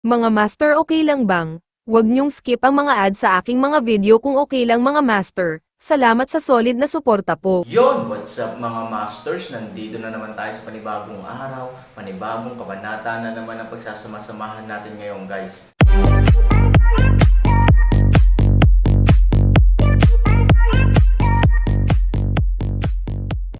Mga master, okay lang bang? Huwag niyong skip ang mga ad sa aking mga video kung okay lang mga master. Salamat sa solid na suporta po. Yon, what's up mga masters? Nandito na naman tayo sa panibagong araw, panibagong kabanata na naman ang pagsasama-samahan natin ngayon guys.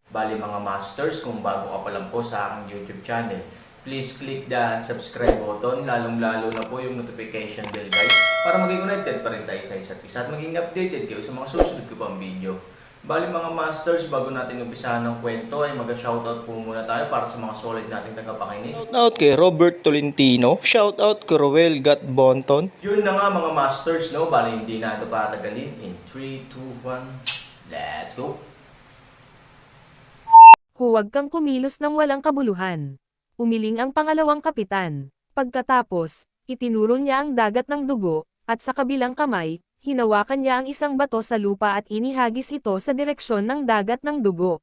Bali mga masters, kung bago ka pa lang po sa aking YouTube channel, please click the subscribe button, lalong-lalo na po yung notification bell guys, para maging connected pa rin tayo sa isa't isa at maging updated kayo sa mga susunod ko pang video. Bali mga masters, bago natin umpisahan ng kwento ay mag-shoutout po muna tayo para sa mga solid nating tagapakinig. Shoutout kay Robert Tolentino. Shoutout kay Roel Gat Bonton. Yun na nga mga masters, no? Bali hindi na ito patagalin. In 3, 2, 1, let's go! Huwag kang kumilos ng walang kabuluhan. Umiling ang pangalawang kapitan. Pagkatapos, itinuro niya ang dagat ng dugo, at sa kabilang kamay, hinawakan niya ang isang bato sa lupa at inihagis ito sa direksyon ng dagat ng dugo.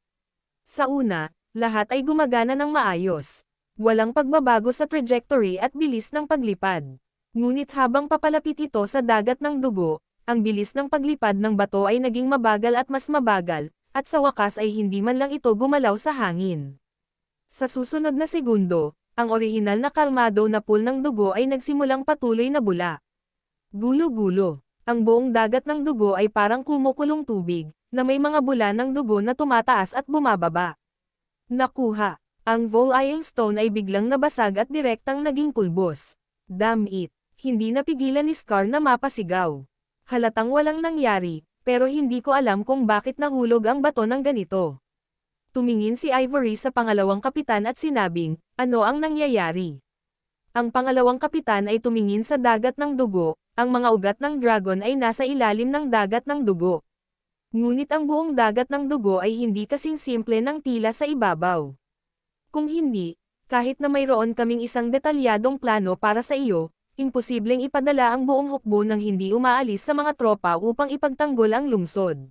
Sa una, lahat ay gumagana ng maayos. Walang pagbabago sa trajectory at bilis ng paglipad. Ngunit habang papalapit ito sa dagat ng dugo, ang bilis ng paglipad ng bato ay naging mabagal at mas mabagal, at sa wakas ay hindi man lang ito gumalaw sa hangin. Sa susunod na segundo, ang orihinal na kalmado na pool ng dugo ay nagsimulang patuloy na bula. Gulo-gulo. Ang buong dagat ng dugo ay parang kumukulong tubig, na may mga bula ng dugo na tumataas at bumababa. Nakuha. Ang Vol-Iron Stone ay biglang nabasag at direktang naging pulbos. Damn it. Hindi napigilan ni Scar na mapasigaw. Halatang walang nangyari, pero hindi ko alam kung bakit nahulog ang bato ng ganito. Tumingin si Ivory sa pangalawang kapitan at sinabing, ano ang nangyayari? Ang pangalawang kapitan ay tumingin sa dagat ng dugo, ang mga ugat ng dragon ay nasa ilalim ng dagat ng dugo. Ngunit ang buong dagat ng dugo ay hindi kasing simple ng tila sa ibabaw. Kung hindi, kahit na mayroon kaming isang detalyadong plano para sa iyo, imposibleng ipadala ang buong hukbo ng hindi umaalis sa mga tropa upang ipagtanggol ang lungsod.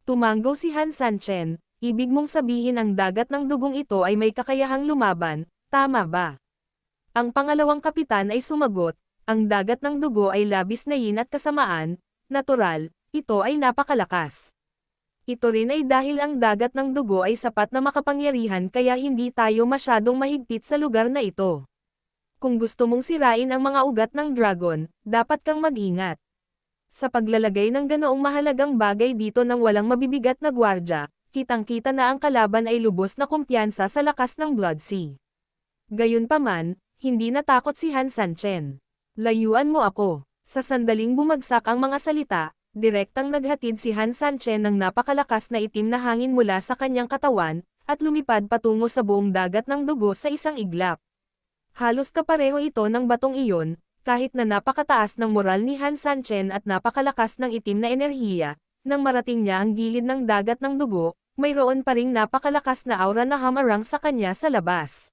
Tumanggo si Han Sanchen, ibig mong sabihin ang dagat ng dugong ito ay may kakayahang lumaban, tama ba? Ang pangalawang kapitan ay sumagot, ang dagat ng dugo ay labis na yin at kasamaan, natural, ito ay napakalakas. Ito rin ay dahil ang dagat ng dugo ay sapat na makapangyarihan kaya hindi tayo masyadong mahigpit sa lugar na ito. Kung gusto mong sirain ang mga ugat ng dragon, dapat kang mag-ingat. Sa paglalagay ng ganoong mahalagang bagay dito ng walang mabibigat na gwardya, kitang-kita na ang kalaban ay lubos na kumpiyansa sa lakas ng Blood Sea. Gayunpaman, hindi natakot si Han Sanchen. Layuan mo ako. Sa sandaling bumagsak ang mga salita, direktang naghatid si Han Sanchen ng napakalakas na itim na hangin mula sa kanyang katawan, at lumipad patungo sa buong dagat ng dugo sa isang iglap. Halos kapareho ito ng batong iyon, kahit na napakataas ng moral ni Han Sanchen at napakalakas ng itim na enerhiya, nang marating niya ang gilid ng dagat ng dugo, mayroon pa ring napakalakas na aura na hamarang sa kanya sa labas.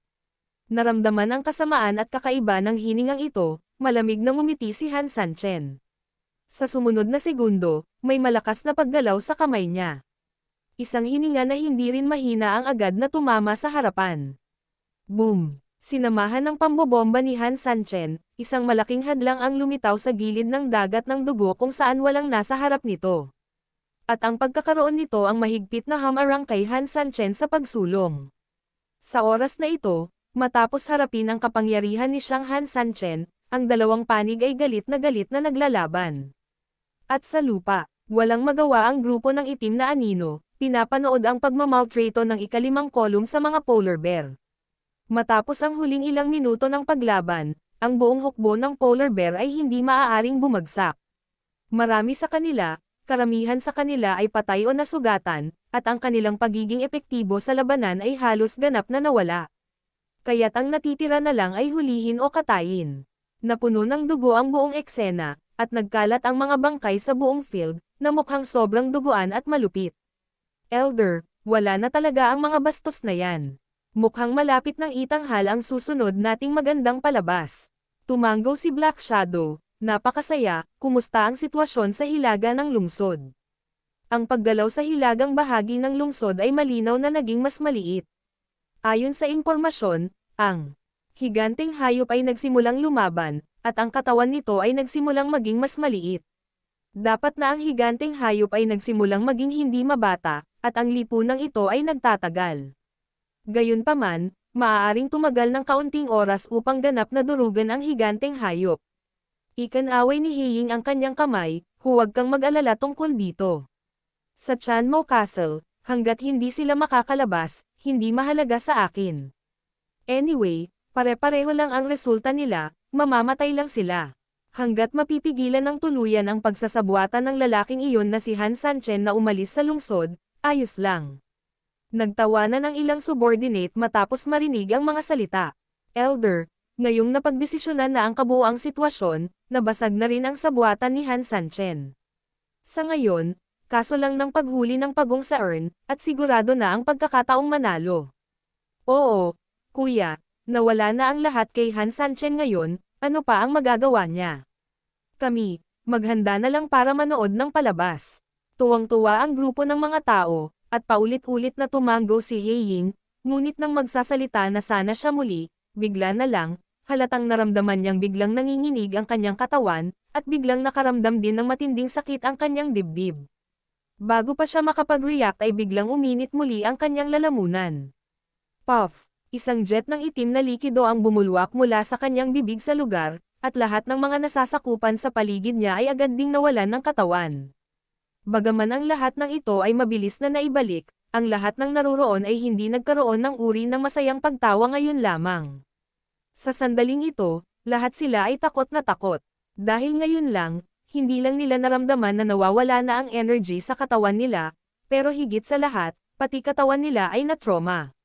Naramdaman ang kasamaan at kakaiba ng hiningang ito, malamig na ngumiti si Han Sanchen. Sa sumunod na segundo, may malakas na paggalaw sa kamay niya. Isang hininga na hindi rin mahina ang agad na tumama sa harapan. Boom! Sinamahan ng pambobomba ni Han Sanchen, isang malaking hadlang ang lumitaw sa gilid ng dagat ng dugo kung saan walang nasa harap nito. At ang pagkakaroon nito ang mahigpit na hamarang kay Han Sanchen sa pagsulong. Sa oras na ito, matapos harapin ang kapangyarihan ni Siyang Han Sanchen, ang dalawang panig ay galit na naglalaban. At sa lupa, walang magawa ang grupo ng itim na anino, pinapanood ang pagmamaltrato ng ikalimang kolum sa mga polar bear. Matapos ang huling ilang minuto ng paglaban, ang buong hukbo ng polar bear ay hindi maaaring bumagsak. Marami sa kanila, karamihan sa kanila ay patay o nasugatan, at ang kanilang pagiging epektibo sa labanan ay halos ganap na nawala. Kaya't ang natitira na lang ay hulihin o katayin. Napuno ng dugo ang buong eksena, at nagkalat ang mga bangkay sa buong field, na mukhang sobrang duguan at malupit. Elder, wala na talaga ang mga bastos na yan. Mukhang malapit ng itanghal ang susunod nating magandang palabas. Tumanggo si Black Shadow, napakasaya, kumusta ang sitwasyon sa hilaga ng lungsod? Ang paggalaw sa hilagang bahagi ng lungsod ay malinaw na naging mas maliit. Ayon sa impormasyon, ang higanteng hayop ay nagsimulang lumaban, at ang katawan nito ay nagsimulang maging mas maliit. Dapat na ang higanteng hayop ay nagsimulang maging hindi mabata, at ang lipunang ito ay nagtatagal. Gayunpaman, maaaring tumagal ng kaunting oras upang ganap na durugan ang higanteng hayop. Ikanaway ni Heying ang kanyang kamay, huwag kang mag-alala tungkol dito. Sa Chanmo Castle, hanggat hindi sila makakalabas, hindi mahalaga sa akin. Anyway, pare-pareho lang ang resulta nila, mamamatay lang sila. Hanggat mapipigilan ng tuluyan ang pagsasabuatan ng lalaking iyon na si Han Sanchen na umalis sa lungsod, ayos lang. Nagtawanan ang ilang subordinate matapos marinig ang mga salita. Elder, ngayong napagdesisyonan na ang kabuuang sitwasyon, nabasag na rin ang sabuatan ni Han Sanchen. Sa ngayon, kaso lang ng paghuli ng pagong sa urn, at sigurado na ang pagkakataong manalo. Oo, kuya, nawala na ang lahat kay Han Sanchen ngayon, ano pa ang magagawa niya? Kami, maghanda na lang para manood ng palabas. Tuwang-tuwa ang grupo ng mga tao, at paulit-ulit na tumango si Heying, ngunit nang magsasalita na sana siya muli, bigla na lang, halatang naramdaman niyang biglang nanginginig ang kanyang katawan, at biglang nakaramdam din ng matinding sakit ang kanyang dibdib. Bago pa siya makapag-react ay biglang uminit muli ang kanyang lalamunan. Puff! Isang jet ng itim na likido ang bumulwak mula sa kanyang bibig sa lugar, at lahat ng mga nasasakupan sa paligid niya ay agad ding nawalan ng katawan. Bagaman ang lahat ng ito ay mabilis na naibalik, ang lahat ng naruroon ay hindi nagkaroon ng uri ng masayang pagtawa ngayon lamang. Sa sandaling ito, lahat sila ay takot na takot. Dahil ngayon lang, hindi lang nila naramdaman na nawawala na ang energy sa katawan nila, pero higit sa lahat, pati katawan nila ay na-trauma.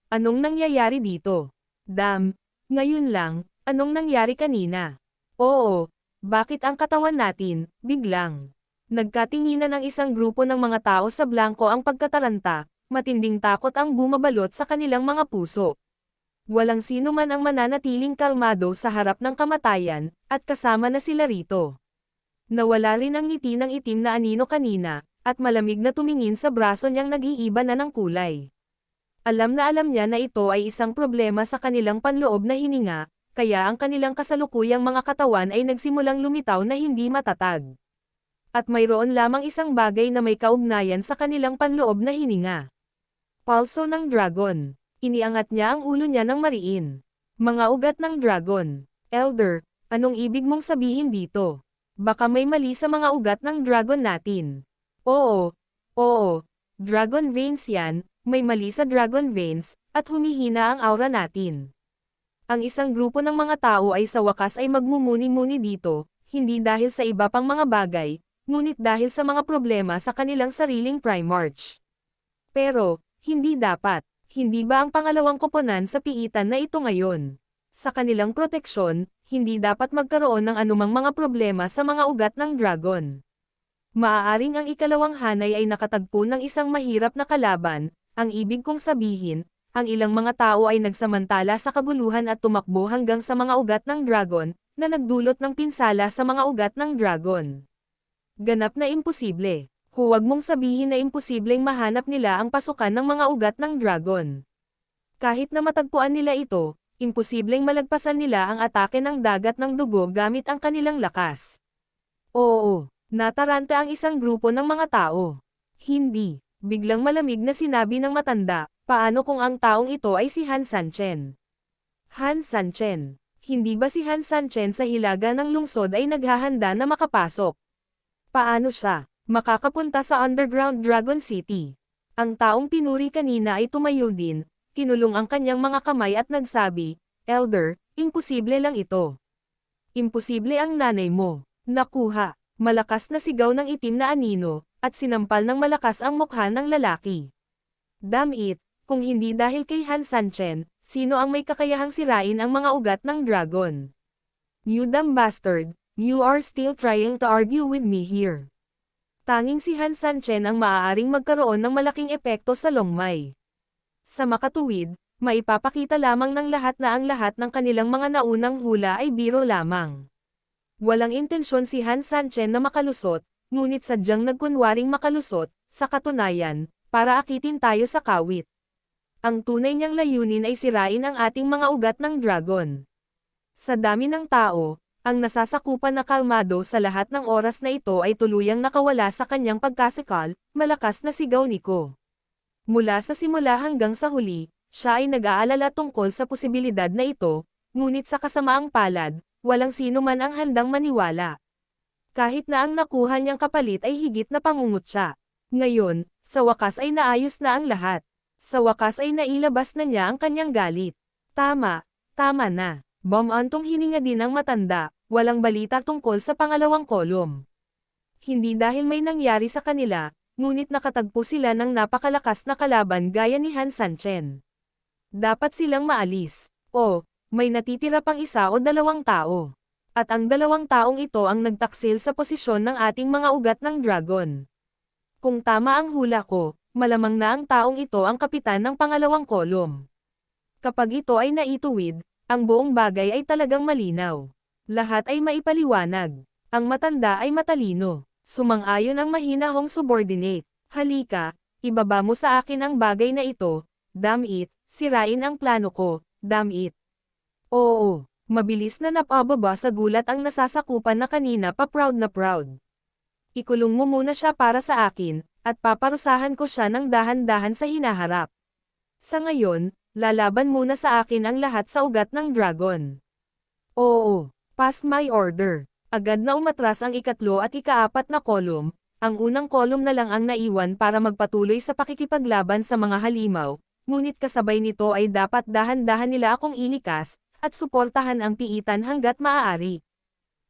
Anong nangyayari dito? Ngayon lang, anong nangyari kanina? Oo, bakit ang katawan natin, biglang? Nagkatinginan ang isang grupo ng mga tao sa blanko ang pagkataranta, matinding takot ang bumabalot sa kanilang mga puso. Walang sino man ang mananatiling kalmado sa harap ng kamatayan, at kasama na sila rito. Nawala rin ang ngiti ng itim na anino kanina, at malamig na tumingin sa braso niyang nag-iiba na ng kulay. Alam niya na ito ay isang problema sa kanilang panloob na hininga, kaya ang kanilang kasalukuyang mga katawan ay nagsimulang lumitaw na hindi matatag. At mayroon lamang isang bagay na may kaugnayan sa kanilang panloob na hininga. Palso ng dragon. Iniangat niya ang ulo niya ng mariin. Mga ugat ng dragon. Elder, anong ibig mong sabihin dito? Baka may mali sa mga ugat ng dragon natin. Oo, dragon veins yan. May mali sa dragon veins, at humihina ang aura natin. Ang isang grupo ng mga tao ay sa wakas ay magmumuni-muni dito, hindi dahil sa iba pang mga bagay, ngunit dahil sa mga problema sa kanilang sariling Primarch. Pero, hindi dapat, hindi ba ang pangalawang koponan sa piitan na ito ngayon? Sa kanilang proteksyon, hindi dapat magkaroon ng anumang mga problema sa mga ugat ng dragon. Maaaring ang ikalawang hanay ay nakatagpo ng isang mahirap na kalaban. Ang ibig kong sabihin, ang ilang mga tao ay nagsamantala sa kaguluhan at tumakbo hanggang sa mga ugat ng dragon, na nagdulot ng pinsala sa mga ugat ng dragon. Ganap na imposible. Huwag mong sabihin na imposibleng mahanap nila ang pasukan ng mga ugat ng dragon. Kahit na matagpuan nila ito, imposibleng malagpasan nila ang atake ng dagat ng dugo gamit ang kanilang lakas. Oo, nataranta ang isang grupo ng mga tao. Hindi. Biglang malamig na sinabi ng matanda, paano kung ang taong ito ay si Han Sanchen? Han Sanchen. Hindi ba si Han Sanchen sa hilaga ng lungsod ay naghahanda na makapasok? Paano siya makakapunta sa Underground Dragon City? Ang taong pinuri kanina ay tumayo din, kinulong ang kanyang mga kamay at nagsabi, Elder, imposible lang ito. Imposible ang nanay mo. Nakuha. Malakas na sigaw ng itim na anino, at sinampal ng malakas ang mukha ng lalaki. Damn it, kung hindi dahil kay Han Sanchen, sino ang may kakayahang sirain ang mga ugat ng dragon? You dumb bastard, you are still trying to argue with me here. Tanging si Han Sanchen ang maaaring magkaroon ng malaking epekto sa Long Mai. Sa makatuwid, maipapakita lamang ng lahat na ang lahat ng kanilang mga naunang hula ay biro lamang. Walang intensyon si Han Sanchen na makalusot, ngunit sadyang nagkunwaring makalusot, sa katunayan, para akitin tayo sa kawit. Ang tunay niyang layunin ay sirain ang ating mga ugat ng dragon. Sa dami ng tao, ang nasasakupan na kalmado sa lahat ng oras na ito ay tuluyang nakawala sa kanyang pagkasikal, malakas na sigaw ni Ko. Mula sa simula hanggang sa huli, siya ay nag-aalala tungkol sa posibilidad na ito, ngunit sa kasamaang palad, walang sino man ang handang maniwala. Kahit na ang nakuha niyang kapalit ay higit na pangungutya. Ngayon, sa wakas ay naayos na ang lahat. Sa wakas ay nailabas na niya ang kanyang galit. Tama na. Bumantong hininga din ang matanda, walang balita tungkol sa pangalawang kolom. Hindi dahil may nangyari sa kanila, ngunit nakatagpo sila ng napakalakas na kalaban gaya ni Han Sanchen. Dapat silang maalis. O, may natitira pang isa o dalawang tao. At ang dalawang taong ito ang nagtaksil sa posisyon ng ating mga ugat ng dragon. Kung tama ang hula ko, malamang na ang taong ito ang kapitan ng pangalawang kolom. Kapag ito ay naituwid, ang buong bagay ay talagang malinaw. Lahat ay maipaliwanag. Ang matanda ay matalino. Sumang-ayon ang mahinahong subordinate. Halika, ibaba mo sa akin ang bagay na ito. Damn it, sirain ang plano ko. Damn it. Oo, mabilis na napababa sa gulat ang nasasakupan na kanina pa proud na proud. Ikulong mo muna siya para sa akin, at paparusahan ko siya ng dahan-dahan sa hinaharap. Sa ngayon, lalaban muna sa akin ang lahat sa ugat ng dragon. Oo, pass my order. Agad na umatras ang ikatlo at ikaapat na kolom, ang unang kolom na lang ang naiwan para magpatuloy sa pakikipaglaban sa mga halimaw, ngunit kasabay nito ay dapat dahan-dahan nila akong ilikas, at suportahan ang piitan hanggat maaari.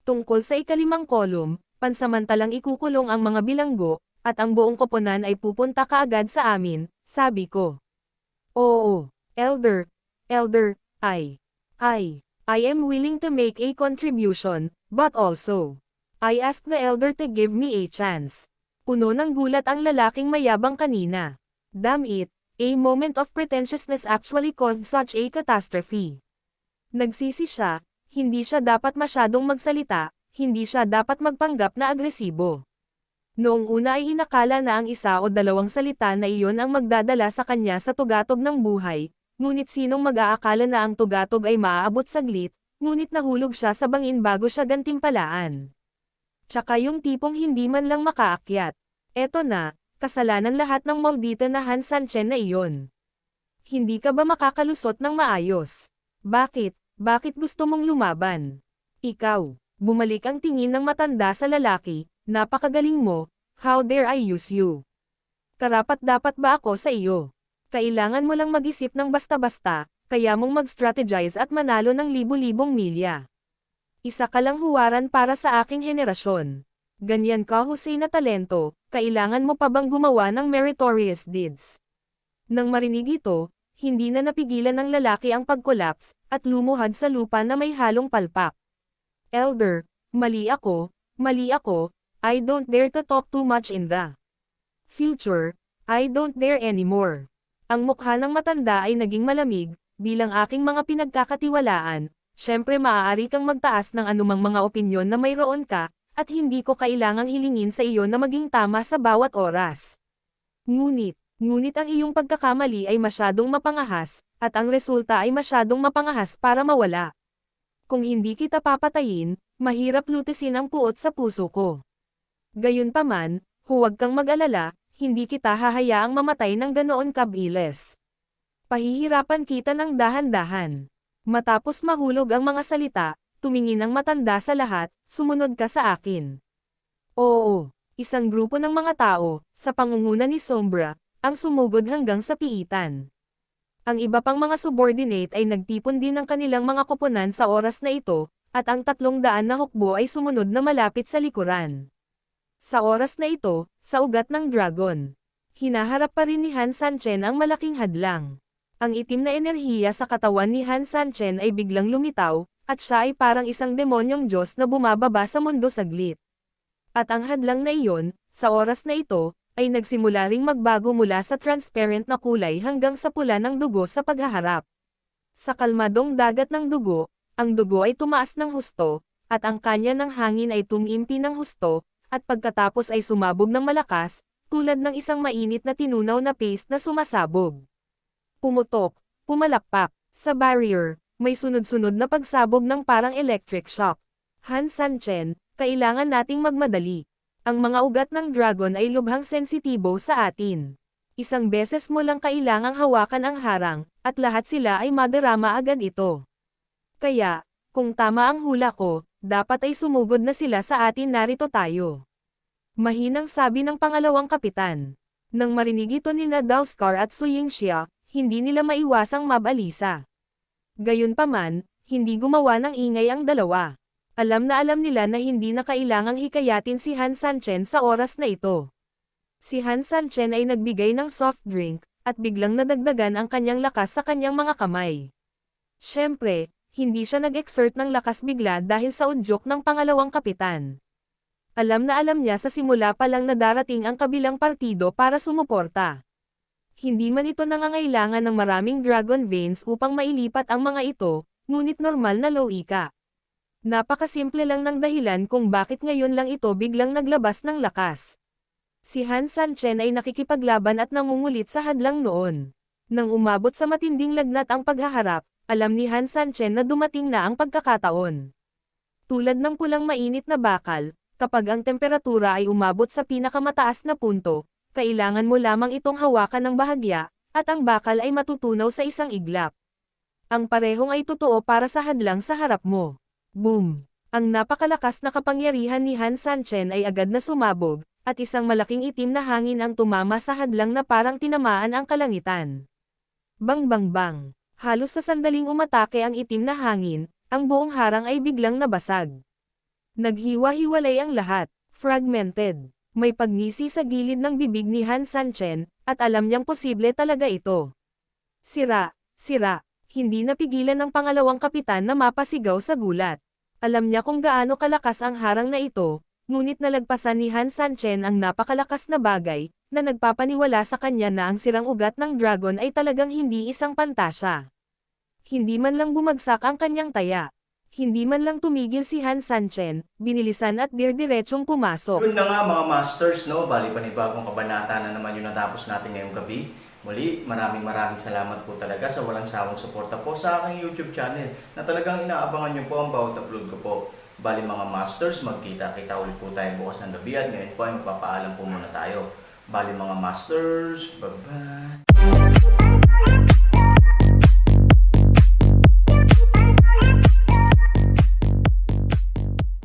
Tungkol sa ikalimang kolom, pansamantalang ikukulong ang mga bilanggo, at ang buong koponan ay pupunta kaagad sa amin, sabi ko. Oo, Elder, I am willing to make a contribution, but also, I asked the elder to give me a chance. Puno ng gulat ang lalaking mayabang kanina. Damn it, a moment of pretentiousness actually caused such a catastrophe. Nagsisi siya, hindi siya dapat masyadong magsalita, hindi siya dapat magpanggap na agresibo. Noong una ay inakala na ang isa o dalawang salita na iyon ang magdadala sa kanya sa tugatog ng buhay, ngunit sinong mag-aakala na ang tugatog ay maaabot saglit, ngunit nahulog siya sa bangin bago siya gantimpalaan. Tsaka yung tipong hindi man lang makaakyat. Eto na, kasalanan lahat ng maldita na Han Sanchen na iyon. Hindi ka ba makakalusot ng maayos? Bakit gusto mong lumaban? Ikaw, bumalik ang tingin ng matanda sa lalaki, napakagaling mo, how dare I use you? Karapat-dapat ba ako sa iyo? Kailangan mo lang mag-isip ng basta-basta, kaya mong mag-strategize at manalo ng libu-libong milya. Isa ka lang huwaran para sa aking henerasyon. Ganyan ka husay na talento, kailangan mo pa bang gumawa ng meritorious deeds? Nang marinig ito, hindi na napigilan ng lalaki ang pag-collapse, at lumuhad sa lupa na may halong palpak. Elder, mali ako, I don't dare to talk too much in the future, I don't dare anymore. Ang mukha ng matanda ay naging malamig, bilang aking mga pinagkakatiwalaan, syempre maaari kang magtaas ng anumang mga opinyon na mayroon ka, at hindi ko kailangang hilingin sa iyo na maging tama sa bawat oras. Ngunit ang iyong pagkakamali ay masyadong mapangahas, at ang resulta ay masyadong mapangahas para mawala. Kung hindi kita papatayin, mahirap lutisin ang puot sa puso ko. Gayunpaman, huwag kang mag-alala, hindi kita hahayaang mamatay ng ganoon kabilis. Pahihirapan kita ng dahan-dahan. Matapos mahulog ang mga salita, tumingin ang matanda sa lahat, sumunod ka sa akin. Oo, isang grupo ng mga tao, sa pangunguna ni Sombra, ang sumugod hanggang sa piitan. Ang iba pang mga subordinate ay nagtipon din ng kanilang mga koponan sa oras na ito, at ang 300 na hukbo ay sumunod na malapit sa likuran. Sa oras na ito, sa ugat ng dragon, hinaharap pa rin ni Han Sanchen ang malaking hadlang. Ang itim na enerhiya sa katawan ni Han Sanchen ay biglang lumitaw, at siya ay parang isang demonyong Diyos na bumababa sa mundo saglit. At ang hadlang na iyon, sa oras na ito, ay nagsimula ring magbago mula sa transparent na kulay hanggang sa pula ng dugo sa paghaharap. Sa kalmadong dagat ng dugo, ang dugo ay tumaas ng husto, at ang kanya ng hangin ay tumimpi ng husto, at pagkatapos ay sumabog ng malakas, tulad ng isang mainit na tinunaw na paste na sumasabog. Pumutok, pumalakpak, sa barrier, May sunod-sunod na pagsabog ng parang electric shock. Han Sanchen, kailangan nating magmadali. Ang mga ugat ng dragon ay lubhang sensitibo sa atin. Isang beses mo lang kailangang hawakan ang harang, at lahat sila ay madarama agad ito. Kaya, kung tama ang hula ko, dapat ay sumugod na sila sa atin, narito tayo. Mahinang sabi ng pangalawang kapitan. Nang marinig ito nina Daoskar at Su Yingxia, hindi nila maiwasang mabalisa. Gayunpaman, hindi gumawa ng ingay ang dalawa. Alam nila na hindi na kailangang hikayatin si Han Sanchen sa oras na ito. Si Han Sanchen ay nagbigay ng soft drink, at biglang nadagdagan ang kanyang lakas sa kanyang mga kamay. Siyempre, hindi siya nag-exert ng lakas bigla dahil sa udyok ng pangalawang kapitan. Alam niya sa simula pa lang na darating ang kabilang partido para sumuporta. Hindi man ito nangangailangan ng maraming dragon veins upang mailipat ang mga ito, ngunit normal na loika. Napakasimple lang ng dahilan kung bakit ngayon lang ito biglang naglabas ng lakas. Si Han Sanchen ay nakikipaglaban at nangungulit sa hadlang noon. Nang umabot sa matinding lagnat ang paghaharap, alam ni Han Sanchen na dumating na ang pagkakataon. Tulad ng pulang mainit na bakal, kapag ang temperatura ay umabot sa pinakamataas na punto, kailangan mo lamang itong hawakan ng bahagya, at ang bakal ay matutunaw sa isang iglap. Ang parehong ay totoo para sa hadlang sa harap mo. Boom! Ang napakalakas na kapangyarihan ni Han Sanchen ay agad na sumabog, at isang malaking itim na hangin ang tumama sa hadlang na parang tinamaan ang kalangitan. Bang bang bang! Halos sa sandaling umatake ang itim na hangin, ang buong harang ay biglang nabasag. Naghiwa-hiwalay ang lahat, fragmented. May pagnisi sa gilid ng bibig ni Han Sanchen, at alam niyang posible talaga ito. Sira, sira. Hindi napigilan ng pangalawang kapitan na mapasigaw sa gulat. Alam niya kung gaano kalakas ang harang na ito, ngunit nalagpasan ni Han Sanchen ang napakalakas na bagay, na nagpapaniwala sa kanya na ang sirang ugat ng dragon ay talagang hindi isang pantasya. Hindi man lang bumagsak ang kanyang taya. Hindi man lang tumigil si Han Sanchen, binilisan at dirdiretsong pumasok. Yun na nga mga masters, no? Bali panibagong kabanata na naman yung natapos natin ngayong gabi. Muli, maraming salamat po talaga sa walang sawang suporta po sa aking YouTube channel na talagang inaabangan nyo po ang bawat upload ko po. Bali mga masters, magkita-kita ulit po tayo bukas ng gabi at ngayon po ay magpapaalam po muna tayo. Bali mga masters, bye-bye!